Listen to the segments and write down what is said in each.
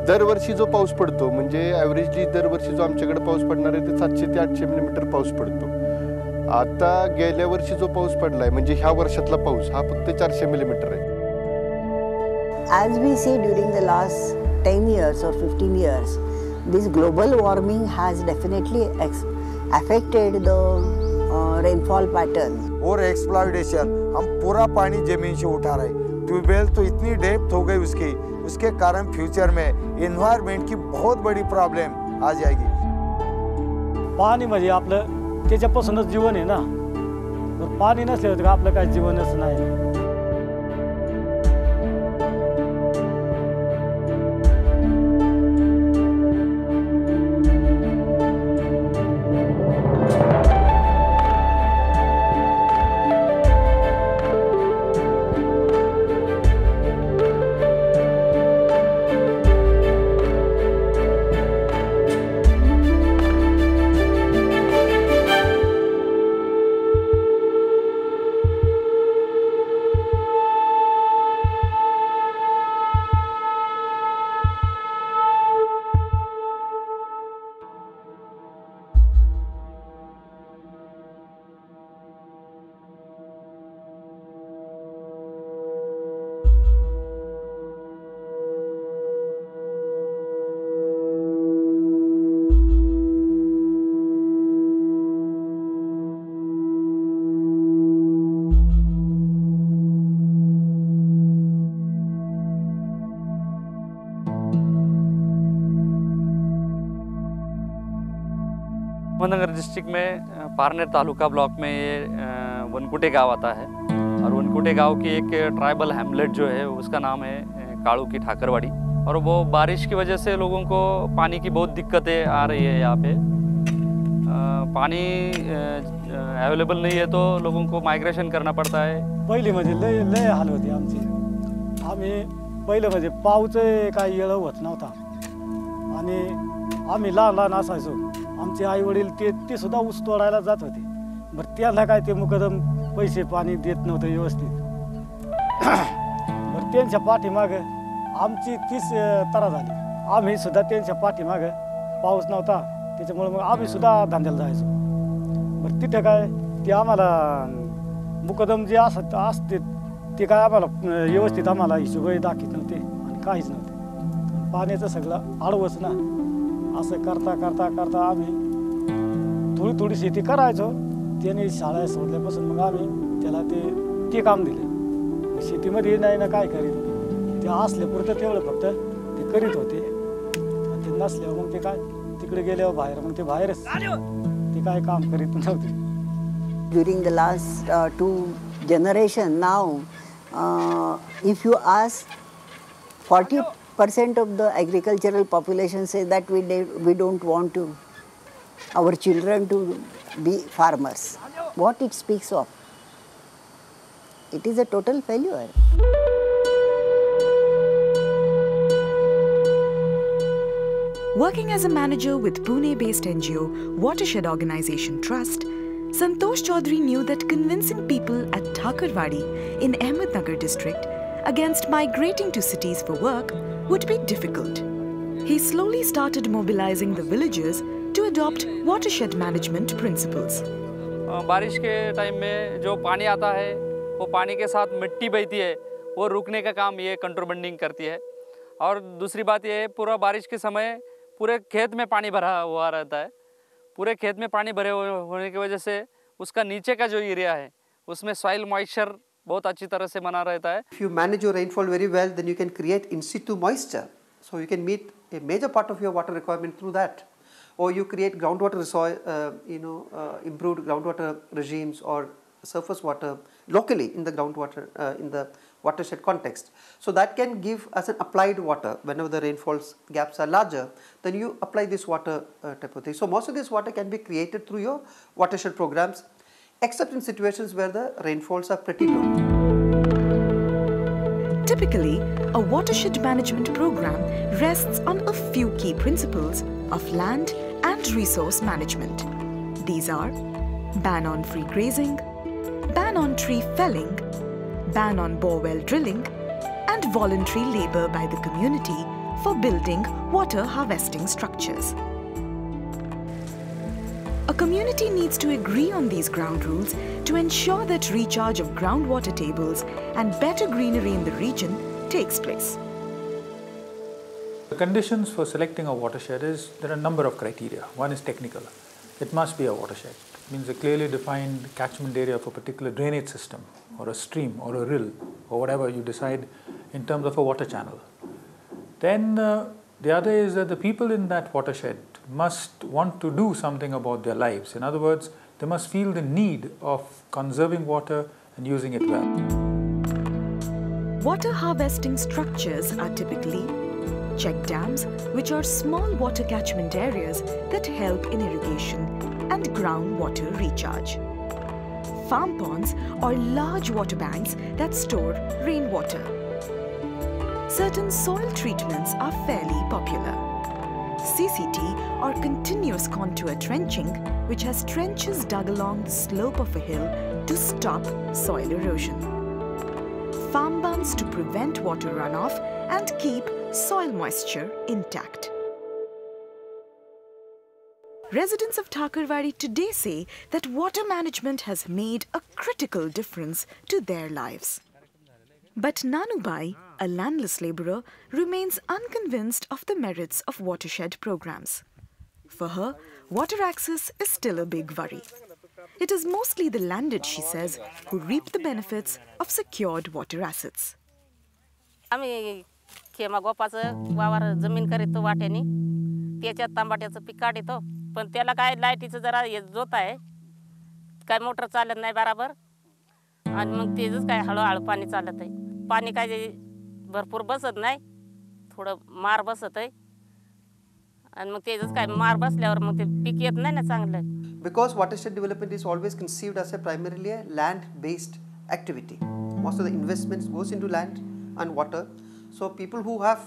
दरवर्षी जो पाऊस पडतो म्हणजे ॲव्हरेजली दरवर्षी जो आमच्याकडे पाऊस पडणार आहे ते 700 ते 800 मिलीमीटर पाऊस पडतो. आता गेल्या वर्षी जो पाऊस पडलाय म्हणजे ह्या वर्षातला पाऊस हा फक्त 400 मिलीमीटर आहे. As we see during the last 10 years or 15 years, this global warming has definitely affected the rainfall pattern. और एक्सप्लॉइटेशन, हम पूरा पानी जमीन से उठा रहे. ट्यूबवेल तो इतनी डेप्थ हो गई उसके कारण फ्यूचर में एनवायरमेंट की बहुत बड़ी प्रॉब्लम आ जाएगी. पाणी म्हणजे आपलं त्याच्यापासूनच जीवन आहे ना. तर पाणी नसल्यावर तर आपलं काही जीवनच नाही. नगर डिस्ट्रिक्ट में पारनेर तालुका ब्लॉक में ये वनकुटे गांव आता है और वनकुटे गांव की एक ट्राइबल हैमलेट जो है उसका नाम है काड़ू की ठाकरवाड़ी. और वो बारिश की वजह से लोगों को पानी की बहुत दिक्कतें आ रही है. यहाँ पे पाणी अवेलेबल नहीं है तो लोगों को माइग्रेशन करना पड़ता है. पहिले म्हणजे लय हाल होते आमचे. आम्ही पहिले म्हणजे पाऊस काही येळ होत नव्हता आणि आम्ही लहान असायचो. आमचे आई वडील ते सुद्धा ऊस तोडायला जात होते. बरं त्याला काय ते मुकदम पैसे पाणी देत नव्हते व्यवस्थित. बरं त्यांच्या पाठीमागं आमची 30 तरा झाली. आम्ही सुद्धा त्यांच्या पाठीमागं पाऊस नव्हता त्याच्यामुळे मग आम्ही सुद्धा धंद्याला जायचो. बरं तिथं काय ते आम्हाला मुकदम जे असते ते काय आम्हाला व्यवस्थित आम्हाला हिशोबही दाखवत नव्हते आणि काहीच नव्हते. पाण्याचं सगळं आडवंच ना. असं करता करता करता आम्ही थोडी शेती करायचो. त्याने शाळा सोडल्यापासून मग आम्ही त्याला ते काम दिले. शेतीमध्ये नाही ना काय करीत ते असल्यापुरतं तेवढं फक्त ते करीत होते. ते नसल्यावर मग ते काय तिकडे गेल्यावर बाहेर मग ते बाहेरच ते काय काम करीत नव्हते. During the last 2 generations now, if you ask 40% of the agricultural population say that we don't want to our children to be farmers. What it speaks of? It is a total failure. Working as a manager with Pune-based NGO Watershed Organization Trust, Santosh Chaudhary knew that convincing people at Thakurwadi in Ahmednagar district against migrating to cities for work would be difficult. He slowly started mobilizing the villagers to adopt watershed management principles. बारिश के time में जो पानी आता है वो पानी के साथ मिट्टी बहती है, वो रुकने का काम ये कंट्रोबंडिंग करती है. और दूसरी बात ये है पूरा बारिश के समय पूरे खेत में पानी भरा हुआ रहता है. पूरे खेत में पानी भरे होने की वजह से उसका नीचे का जो एरिया है उसमें सॉइल मॉइस्चर बहुत अच्छी तरह से बना रहता है. If you manage your rainfall very well, then you can create in situ moisture. So you can meet a major part of your water requirement through that. Or you create groundwater improved groundwater regimes or surface water locally in the groundwater in the watershed context. So that can give us an applied water whenever the rainfalls gaps are larger. Then you apply this water type of thing. So most of this water can be created through your watershed programs, except in situations where the rainfalls are pretty low. Typically, a watershed management program rests on a few key principles of land and resource management. These are ban on free grazing, ban on tree felling, ban on bore well drilling, and voluntary labor by the community for building water harvesting structures. A community needs to agree on these ground rules to ensure that recharge of groundwater tables and better greenery in the region takes place. The conditions for selecting a watershed is, there are a number of criteria. One is technical. It must be a watershed. It means a clearly defined catchment area of a particular drainage system or a stream or a rill or whatever you decide in terms of a water channel. Then the other is that the people in that watershed must want to do something about their lives. In other words, they must feel the need of conserving water and using it well. Water harvesting structures are typically check dams, which are small water catchment areas that help in irrigation and groundwater recharge. Farm ponds or large water banks that store rainwater. Certain soil treatments are fairly popular. CCT or continuous contour trenching, which has trenches dug along the slope of a hill to stop soil erosion. Farm bunds to prevent water runoff and keep soil moisture intact. Residents of Thakurwadi today say that water management has made a critical difference to their lives. But Nanubai, a landless labourer, remains unconvinced of the merits of watershed programs. For her, water access is still a big worry. It is mostly the landed, she says, who reap the benefits of secured water assets. खेमागोपाचं वावर जमीन करीतो वाट्यानी त्याच्यात तांबाट्याचं पीक काढतो पण त्याला काय लाईटीचं जरा जोत आहे काय मोटर चालत नाही बरोबर आणि मग तेजच काय हळूहळू पाणी चालत आहे पाणी काय भरपूर बसत नाही थोडं मार बसत आहे आणि मग तेजच काय मार बसल्यावर मग ते पीक येत नाही ना चांगलं. Because watershed development is always conceived as primarily a land-based activity. Most of the investments goes into land and water. So people who have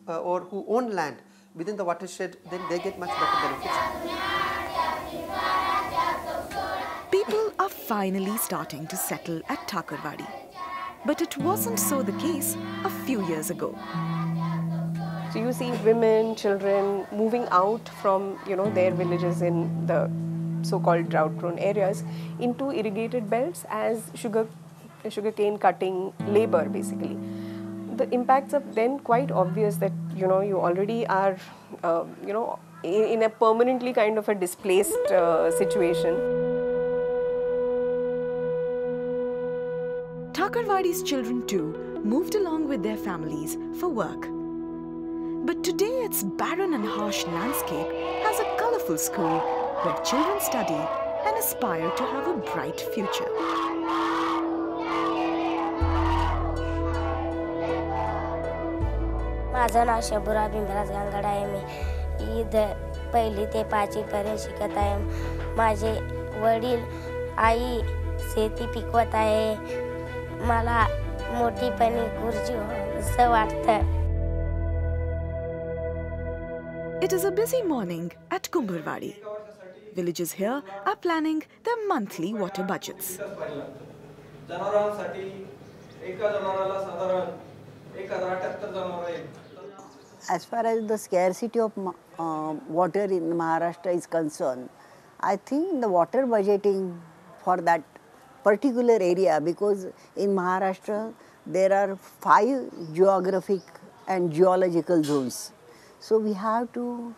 or who own land within the watershed, then they get much better benefits. People are finally starting to settle at Thakurwadi. But it wasn't so the case a few years ago. So you see women, children moving out from their villages in the so-called drought-prone areas into irrigated belts as sugarcane cutting labor basically. The impacts are then quite obvious that you already are in a permanently kind of a displaced situation. Thakurwadi's children too moved along with their families for work. But today its barren and harsh landscape has a colourful school where children study and aspire to have a bright future. माझं नाव शबुरा बिंद्राज गांगड आहे. मी इथं पहिली ते 5वी पर्यंत शिकत आहे. माझे वडील आई शेती पिकवत आहे. मला मोठीपणी गुरुजी असं वाटतं. It is a busy morning at Kumbharwadi. Villagers here are planning their monthly water budgets. As far as the scarcity of water in Maharashtra is concerned, I think the water budgeting for that particular area, because in Maharashtra there are 5 geographic and geological zones. So we have to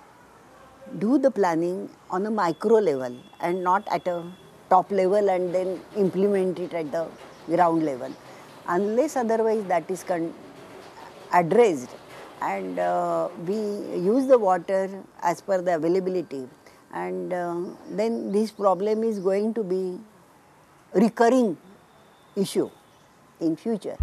do the planning on a micro level and not at a top level and then implement it at the ground level. Unless otherwise that is addressed and we use the water as per the availability, and then this problem is going to be recurring issue in future.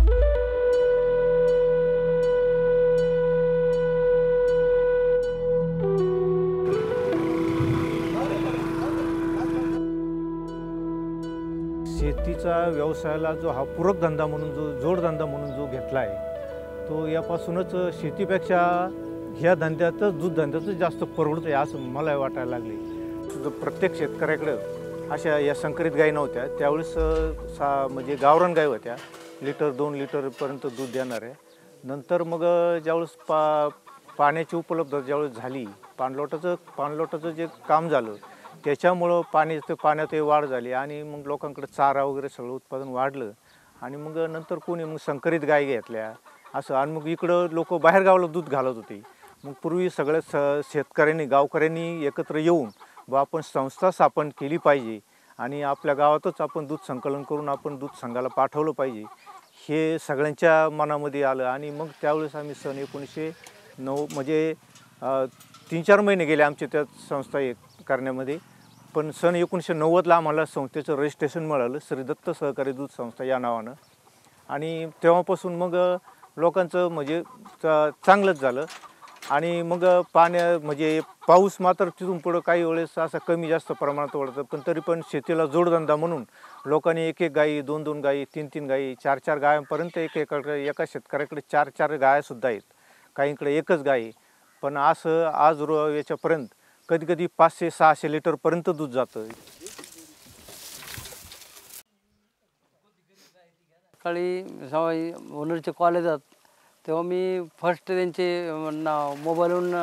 शेतीचा व्यवसायाला जो हा पूरक धंदा म्हणून जो जोडधंदा म्हणून जो घेतला आहे तो यापासूनच शेतीपेक्षा ह्या धंद्यातच दूध धंद्यातच जास्त परवडतं आहे असं मला वाटायला लागले. प्रत्येक शेतकऱ्याकडे अशा या संकरित गायी नव्हत्या त्यावेळेस म्हणजे गावरान गाय होत्या, लिटर 2 लिटरपर्यंत दूध देणाऱ्या. नंतर मग ज्यावेळेस पाण्याची उपलब्धता ज्यावेळेस झाली, पाणलोटाचं जे काम झालं त्याच्यामुळं पाण्यात वाढ झाली आणि मग लोकांकडे चारा वगैरे सगळं उत्पादन वाढलं आणि मग नंतर कोणी मग संकरित गाय घेतल्या असं. आणि मग इकडं लोक बाहेरगावाला दूध घालत होते. मग पूर्वी सगळ्या शेतकऱ्यांनी गावकऱ्यांनी एकत्र येऊन आपण संस्था स्थापन केली पाहिजे आणि आपल्या गावातच आपण दूध संकलन करून आपण दूध संघाला पाठवलं पाहिजे हे सगळ्यांच्या मनामध्ये आलं. आणि मग त्यावेळेस आम्ही सन 1909 म्हणजे 3-4 महिने गेले आमचे त्या संस्था करण्यामध्ये. पण सन 1990ला आम्हाला संस्थेचं रजिस्ट्रेशन मिळालं, श्री दत्त सहकारी दूध संस्था या नावानं. आणि तेव्हापासून मग लोकांचं म्हणजे चांगलंच झालं. आणि मग म्हणजे पाऊस मात्र तिथून पुढं काही वेळेस असा कमी जास्त प्रमाणात वाढतं, पण तरी पण शेतीला जोडधंदा म्हणून लोकांनी 1-1 गाई, 2-2 गाई, 3-3 गाई, 4-4 गायांपर्यंत एका शेतकऱ्याकडे 4-4 गायासुद्धा आहेत, काहींकडे एकच गाय आहे. पण असं आज याच्यापर्यंत कधी 500-600 लिटरपर्यंत दूध जातं. सकाळी ओनरचे कॉल येतात तेव्हा मी फर्स्ट त्यांचे मोबाईलवरून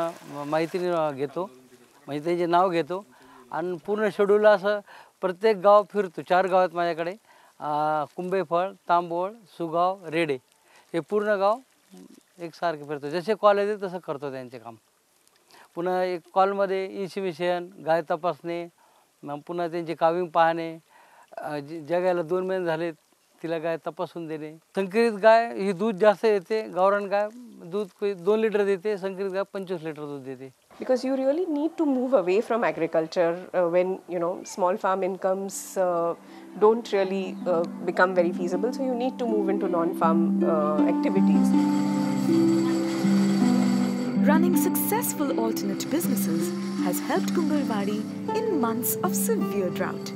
माहिती घेतो, म्हणजे त्यांचे नाव घेतो आणि पूर्ण शेड्यूल असं प्रत्येक गाव फिरतो. 4 गाव आहेत माझ्याकडे, कुंभेफळ, तांबोळ, सुगाव, रेडे, हे पूर्ण गाव एकसारखे फिरतो. जसे कॉल येते तसं करतो त्यांचे काम. पुन्हा एक कॉलमध्ये इन्सिमिशन, गाय तपासणे, पुन्हा त्यांचे काविंग पाहणे, ज्या गायला 2 महिने झाले तिला गाय तपासून देणे. संकरित गाय ही दूध जास्त देते, गावरान गाय दूध 2 लिटर देते, संकरित गाय 25 लिटर दूध देते. Because you really need to move away from agriculture when small farm incomes don't really become very feasible. So you need to move into non-farm activities. Running successful alternate businesses has helped Kungalwadi in months of severe drought.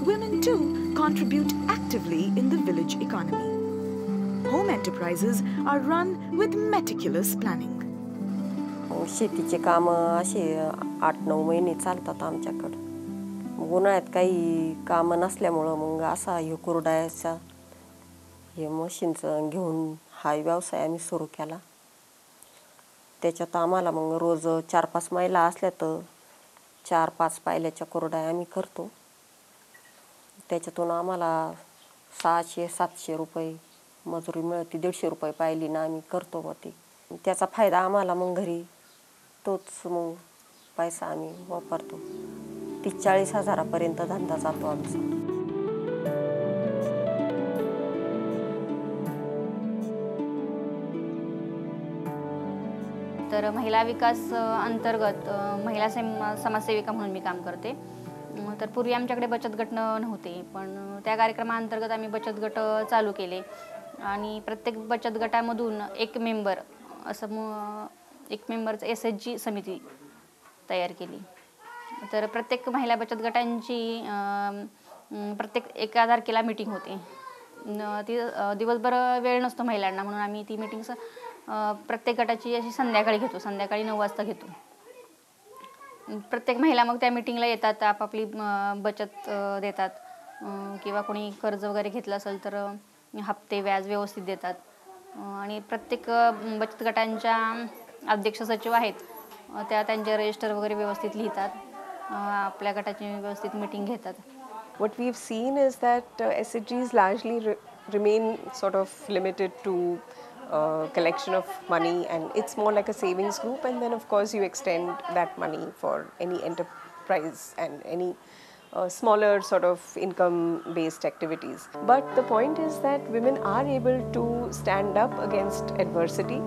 Women too contribute actively in the village economy. Home enterprises are run with meticulous planning. शेतीचे कामं असे 8-9 महिने चालतात आमच्याकडं. उन्हाळ्यात काही कामं नसल्यामुळं मग असा हे कुरडायचा हे मशीनचं घेऊन हा व्यवसाय आम्ही सुरू केला. त्याच्यात आम्हाला मग रोज 4-5 महिला असल्या तर 4-5 पायल्याच्या कुरड्या आम्ही करतो. त्याच्यातून आम्हाला 600-700 रुपये मजुरी मिळते. 150 रुपये पायलीनं आम्ही करतो मग ते. त्याचा फायदा आम्हाला मग घरी तोच मग पैसा आम्ही वापरतो. 30-40 हजारापर्यंत धंदा जातो आमचा. तर महिला विकास अंतर्गत महिला समाजसेविका म्हणून मी काम करते. तर पूर्वी आमच्याकडे बचत गट नव्हते, पण त्या कार्यक्रमाअंतर्गत आम्ही बचत गट चालू केले आणि प्रत्येक बचत गटामधून एक मेंबरचं SHG समिती तयार केली. तर प्रत्येक महिला बचत गटांची प्रत्येक 1 तारखेला मीटिंग होते. ती दिवसभर वेळ नसतो महिलांना, म्हणून आम्ही ती मीटिंग्स प्रत्येक गटाची अशी संध्याकाळी घेतो, संध्याकाळी 9 वाजता घेतो. प्रत्येक महिला मग त्या मीटिंगला येतात, आपापली बचत देतात किंवा कोणी कर्ज वगैरे घेतलं असेल तर हप्ते व्याज व्यवस्थित देतात. आणि प्रत्येक बचत गटांच्या अध्यक्ष सचिव आहेत, त्या त्यांचे रजिस्टर वगैरे व्यवस्थित लिहितात, आपल्या गटाची व्यवस्थित मीटिंग घेतात. What we've seen is that SHGs largely remain sort of limited to collection of money, and it's more like a savings group, and then of course you extend that money for any enterprise and any smaller sort of income based activities. But the point is that women are able to stand up against adversity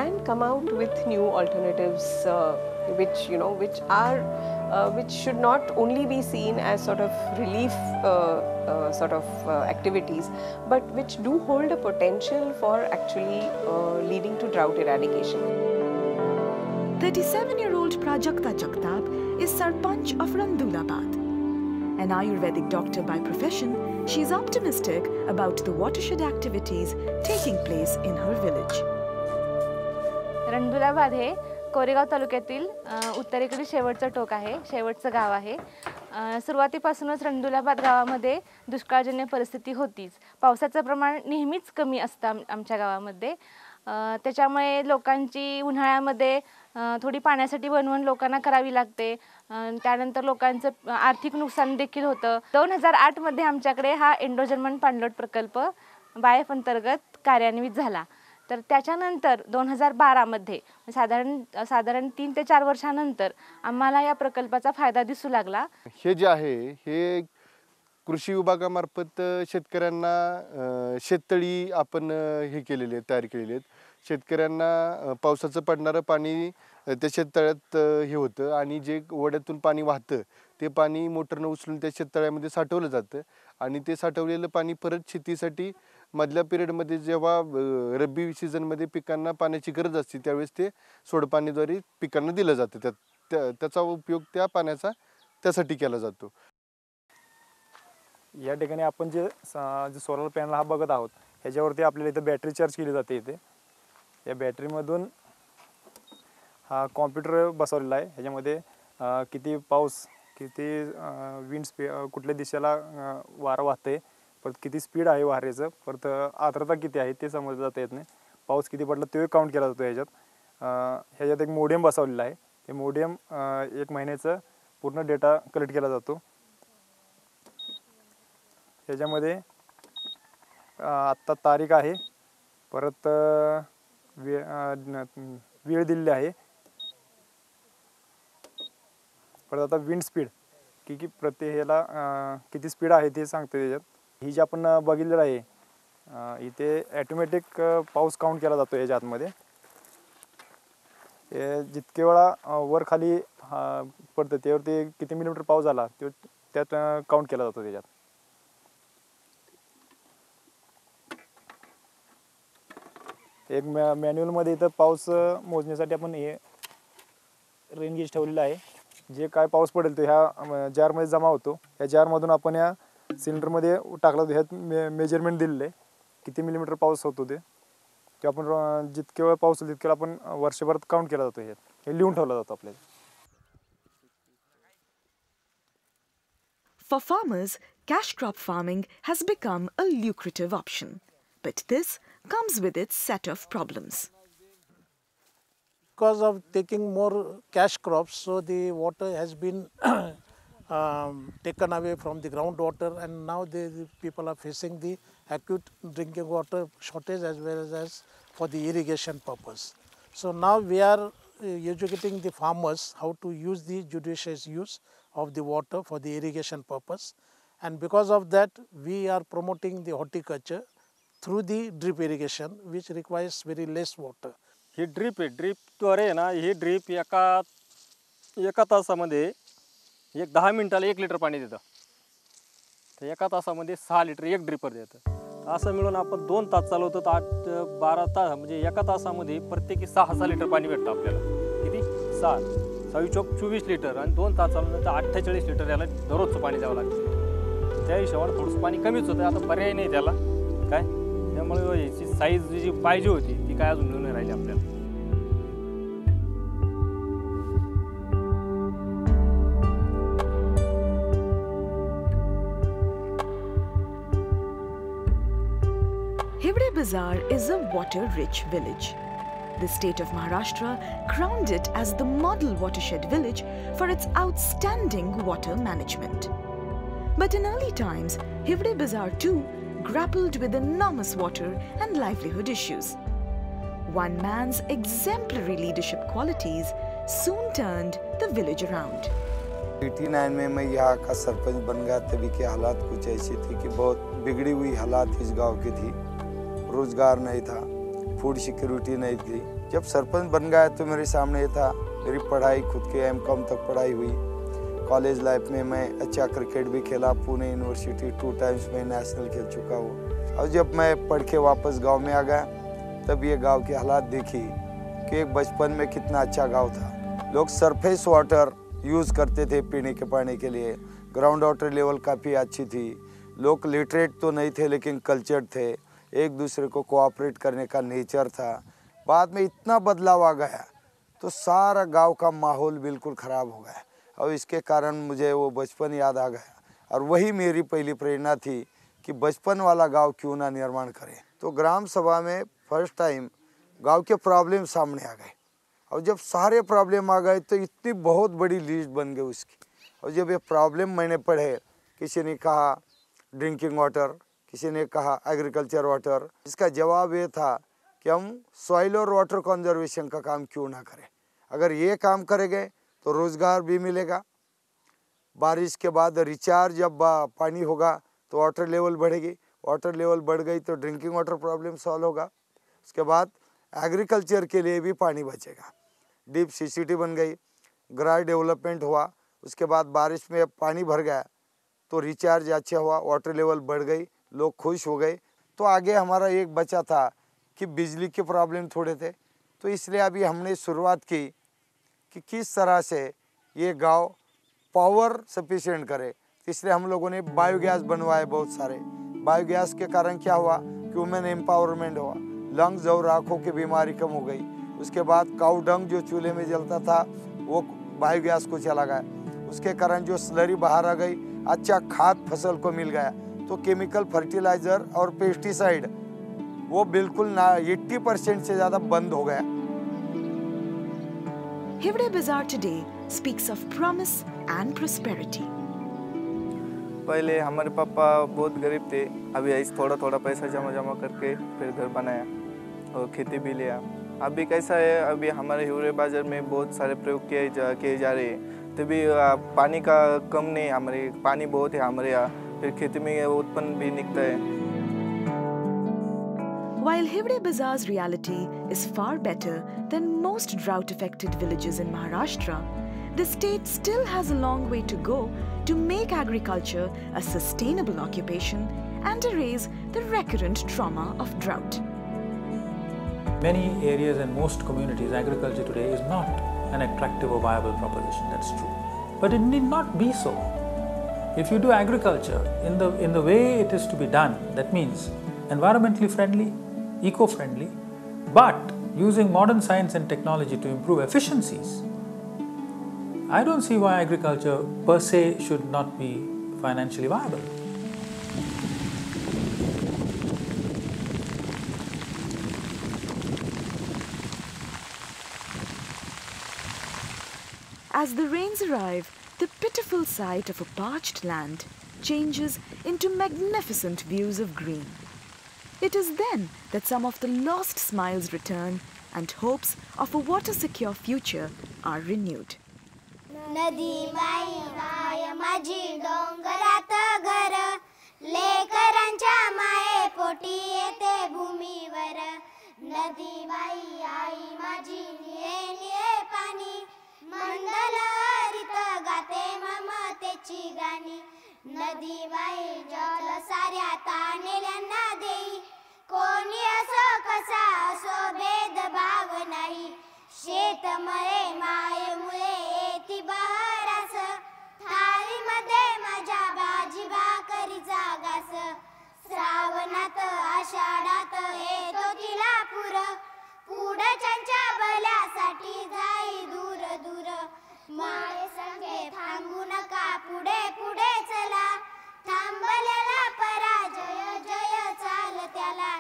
and come out with new alternatives which should not only be seen as sort of relief activities, but which do hold a potential for actually leading to drought eradication. 37-year-old Prajakta Jagtap is Sarpanch of Randulabad. An Ayurvedic doctor by profession, she is optimistic about the watershed activities taking place in her village. रंदुलाबाद हे कोरेगाव तालुक्यातील उत्तरेकडील शेवटचं टोक आहे, शेवटचं गाव आहे. सुरुवातीपासूनच रंदुलाबाद गावामध्ये दुष्काळजन्य परिस्थिती होतीच. पावसाचं प्रमाण नेहमीच कमी असतं आमच्या गावामध्ये. त्याच्यामुळे लोकांची उन्हाळ्यामध्ये थोडी पाण्यासाठी वणवण लोकांना करावी लागते. त्यानंतर लोकांचं आर्थिक नुकसान देखील होतं. 2008मध्ये आमच्याकडे हा एंडो-जर्मन पाणलोट प्रकल्प बायफ अंतर्गत कार्यान्वित झाला. तर त्याच्यानंतर 2012मध्ये साधारण 3 ते 4 वर्षानंतर आम्हाला या प्रकल्पाचा फायदा दिसू लागला. हे जे आहे हे कृषी विभागामार्फत शेतकऱ्यांना शेततळी आपण हे केलेले आहेत, तयार केलेले आहेत. शेतकऱ्यांना पावसाचं पडणारं पाणी त्या शेततळ्यात हे होतं आणि जे ओढ्यातून पाणी वाहतं ते पाणी मोटरनं उचलून त्या शेततळ्यामध्ये साठवलं जातं आणि ते साठवलेलं पाणी परत शेतीसाठी मधल्या पिरियडमध्ये जेव्हा रब्बी सीझनमध्ये पिकांना पाण्याची गरज असते त्यावेळेस ते सोडपाणीद्वारे पिकांना दिलं जातं. त्याचा उपयोग त्या पाण्याचा त्यासाठी केला जातो. या ठिकाणी आपण जे सोलर पॅनल हा बघत आहोत ह्याच्यावरती आपल्याला इथं बॅटरी चार्ज केली जाते. इथे या बॅटरीमधून हा कॉम्प्युटर बसवलेला आहे. ह्याच्यामध्ये किती पाऊस, किती विंड स्पीड, कुठल्या दिशेला वारं वाहते, परत किती स्पीड आहे वाऱ्याचं, परत आर्द्रता किती आहे ते समजलं जाता येत नाही. पाऊस किती पडला ते काउंट केला जातो. ह्याच्यात एक मोडेम बसवलेला आहे. ते मोडेम 1 महिन्याचं पूर्ण डेटा कलेक्ट केला जातो. ह्याच्यामध्ये आत्ता तारीख आहे, परत वेळ दिलेली आहे, परत आता विंड स्पीड की प्रति ह्याला किती स्पीड आहे ते सांगते त्याच्यात. ही जी आपण बघितलेलं आहे इथे ॲटोमॅटिक पाऊस काउंट केला जातो. ह्याच्या आतमध्ये जितके वेळा वर खाली पडतं त्यावरती किती मिलीमीटर पाऊस झाला तो त्यात काउंट केला जातो. त्याच्यात एक मॅन्युअलमध्ये इथं पाऊस मोजण्यासाठी आपण हे रेन गेज ठेवलेलं आहे. जे काय पाऊस पडेल तो ह्या जारमध्ये जमा होतो. ह्या जारमधून आपण या सिलेंडरमध्ये टाकला जातो. ह्यात मेजरमेंट दिलेलं आहे किती मिलीमीटर पाऊस होतो ते आपण जितके वेळ पाऊस होईल तितके आपण वर्षभरात काउंट केला जातो. हे लिहून ठेवला जातो आपल्याला. For farmers, cash crop farming has become a lucrative option. But this comes with its set of problems. Because of taking more cash crops, so the water has been taken away from the groundwater, and now the people are facing the acute drinking water shortage as well as for the irrigation purpose. So now we are educating the farmers how to use the judicious use of the water for the irrigation purpose, and because of that we are promoting the horticulture through the drip irrigation, which requires very less water. He drip आहे. ड्रीपद्वारे आहे ना, ही drip एका तासामध्ये 10 मिनिटाला 1 litre पाणी देतं. तर एका तासामध्ये 6 लिटर एक ड्रीपर देतं. असं मिळून आपण 2 तास चालवतो तर 8-12 तास म्हणजे एका तासामध्ये प्रत्येकी 6 लिटर पाणी भेटतं आपल्याला. किती 24 लिटर आणि 2 तास चालवलं तर 48 लिटर याला दररोजचं पाणी द्यावं लागतं. त्या हिशोबाने थोडंसं पाणी कमीच होतं. आता पर्याय नाही त्याला काय, त्यामुळे याची साईज जी पाहिजे होती ती काय अजून नाही राहिली आपल्याला. Hivde Bazaar is a water-rich village. The state of Maharashtra crowned it as the model watershed village for its outstanding water management. But in early times, Hivde Bazaar too grappled with enormous water and livelihood issues. One man's exemplary leadership qualities soon turned the village around. 89 में मैं यहाँ का सरपंच बन गया. तभी के हालात कुछ ऐसी थी कि बहुत बिगड़ी हुई हालात इस गांव की थी. रोजगार नहीं था, फूड सिक्योरिटी नहीं थी. जब सरपंच बन गया तो मेरे सामने ये था. मेरी पढ़ाई खुद के M.Com तक पढ़ाई हुई. कॉलेज लाइफ में मैं अच्छा क्रिकेट भी खेला. पुणे यूनिवर्सिटी 2 टाइम्स में नेशनल खेल चुका हूँ. और जब मैं पढ़ के वापस गांव में आ गया तब ये गांव की हालात देखी कि एक बचपन में कितना अच्छा गांव था. लोग सरफेस वाटर यूज़ करते थे पीने के पानी के लिए. ग्राउंड वाटर लेवल काफ़ी अच्छी थी. लोग लिटरेट तो नहीं थे लेकिन कल्चर्ड थे. एक दूसरे को कोऑपरेट करने का नेचर था. बाद में इतना बदलाव आ गया तो सारा गांव का माहौल बिल्कुल ख़राब हो गया. और इसके कारण मुझे वो बचपन याद आ गया और वही मेरी पहली प्रेरणा थी कि बचपन वाला गांव क्यों ना निर्माण करें. तो ग्राम सभा में फर्स्ट टाइम गांव के प्रॉब्लम सामने आ गए। और जब सारे प्रॉब्लम आ गए तो इतनी बहुत बड़ी लिस्ट बन गई उसकी। और जब ये प्रॉब्लम मैंने पढ़े, किसी ने कहा ड्रिंकिंग वाटर, किसी ने कहा एग्रीकल्चर वाटर, इसका जवाब ये था कि हम सॉइल और वाटर कंजर्वेशन का काम क्यों ना करें। अगर ये काम करेंगे तो रोज़गार भी मिलेगा। बारिश के बाद रिचार्ज जब पानी होगा तो वाटर लेवल बढ़ेगी, वाटर लेवल बढ़ गई तो ड्रिंकिंग वाटर प्रॉब्लम सॉल्व होगा। उसके बाद एग्रीकल्चर के लिए भी पानी बचेगा। डीप सीसीटी बन गई, ग्रास डेवलपमेंट हुआ, उसके बाद बारिश में पानी भर गया तो रिचार्ज अच्छा हुआ, वाटर लेवल बढ़ गई, लोग खुश हो गए। तो आगे हमारा एक बचा था कि बिजली के प्रॉब्लम थोड़े थे, तो इसलिए अभी हमने शुरुआत की कि किस तरह से ये गांव पावर सफिशिएंट करे। इसलिए हम लोगों ने बायोगैस बनवाए बहुत सारे। बायोगैस के कारण क्या हुआ कि वुमेन एम्पावरमेंट हुआ, लंग्स और आँखों की बीमारी कम हो गई। उसके बाद काऊ डंग जो चूल्हे में जलता था वो बायोगैस को चला गया, उसके कारण जो स्लरी बाहर आ गई, अच्छा खाद फसल को मिल गया। तो केमिकल फर्टिलाइजर और पेस्टिसाइड वो बिल्कुल ना 80% से ज़्यादा बंद हो गया। Hivde Bazaar today speaks of promise and prosperity. पहले हमारे पापा बहुत गरीब थे, अभी ऐसे थोड़ा थोड़ा पैसा जमा जमा करके फिर घर बनाया और खेती भी लिया। अभी कैसा है, अभी हमारे हिवरे बाजार में बहुत सारे प्रयोग किए जा रहे हैं, तभी पानी का कम नहीं, हमारे पानी बहुत है हमारे यहाँ, फिर खेती में उत्पन्न भी निकलता है। While Hivde Bazaar's reality is far better than most drought-affected villages in Maharashtra, the state still has a long way to go to make agriculture a sustainable occupation and erase the recurrent trauma of drought. Many areas and most communities, agriculture today is not an attractive or viable proposition, that's true. But it need not be so. If you do agriculture in the way it is to be done, that means environmentally friendly, eco-friendly, but using modern science and technology to improve efficiencies, I don't see why agriculture per se should not be financially viable. As the rains arrive, the pitiful sight of a parched land changes into magnificent views of green. It is then that some of the lost smiles return and hopes of a water-secure future are renewed. नदी बाई माय माझी डोंगरात घर, लेकरांच्या माये पोटी येते भूमीवर। नदी बाई आई माझी निळे निळे पाणी, मंडल हरित गाते ममतेची गाणी। नदी बाई जल साऱ्या ताणलेल्यांना देई, कोणी असो कसा असो भेदभाव नाही। शेतमळे मायेमुळे येती बहरास, थाळीमध्ये माझ्या भाजी भाकरीचा घास। श्रावणात आषाढात येतो तिला पूर, पुढच्यांच्या भल्यासाठी जाई दूर दूर। माये संगे थांबू नका, पुढे पुढे चला, थांबलेला पराजय जय चाल त्याला,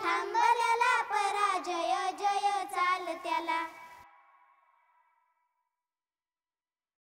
थांबलेला पराजय जय चाल त्याला।